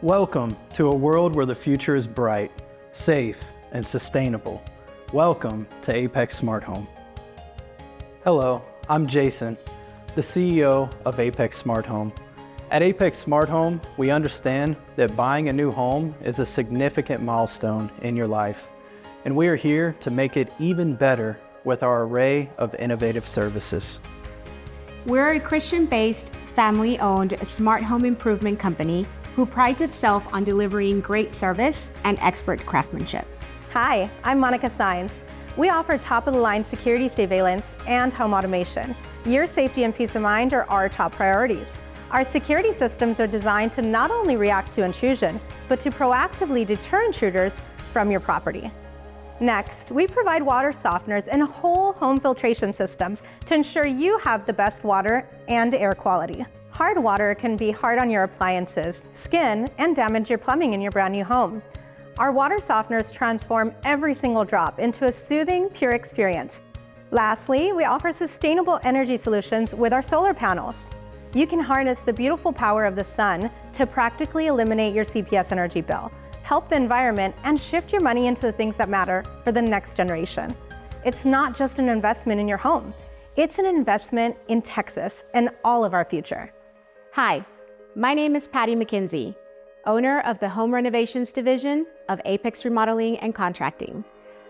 Welcome to a world where the future is bright, safe, and sustainable. Welcome to Apex Smart Home. Hello, I'm Jason, the CEO of Apex Smart Home. At Apex Smart Home, we understand that buying a new home is a significant milestone in your life, and we are here to make it even better with our array of innovative services. We're a Christian-based, family-owned smart home improvement company who prides itself on delivering great service and expert craftsmanship. Hi, I'm Monica Saenz. We offer top-of-the-line security surveillance and home automation. Your safety and peace of mind are our top priorities. Our security systems are designed to not only react to intrusion, but to proactively deter intruders from your property. Next, we provide water softeners and whole home filtration systems to ensure you have the best water and air quality. Hard water can be hard on your appliances, skin, and damage your plumbing in your brand new home. Our water softeners transform every single drop into a soothing, pure experience. Lastly, we offer sustainable energy solutions with our solar panels. You can harness the beautiful power of the sun to practically eliminate your CPS energy bill, help the environment, and shift your money into the things that matter for the next generation. It's not just an investment in your home. It's an investment in Texas and all of our future. Hi, my name is Patty McKenzie, owner of the Home Renovations Division of Apex Remodeling and Contracting.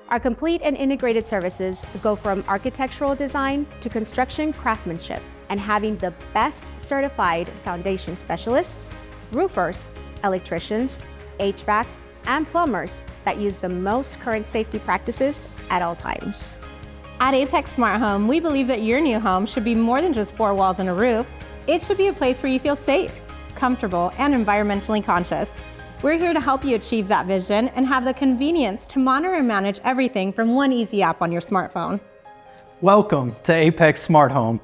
Our complete and integrated services go from architectural design to construction craftsmanship and having the best certified foundation specialists, roofers, electricians, HVAC, and plumbers that use the most current safety practices at all times. At Apex Smart Home, we believe that your new home should be more than just 4 walls and a roof. It should be a place where you feel safe, comfortable, and environmentally conscious. We're here to help you achieve that vision and have the convenience to monitor and manage everything from one easy app on your smartphone. Welcome to Apex Smart Home.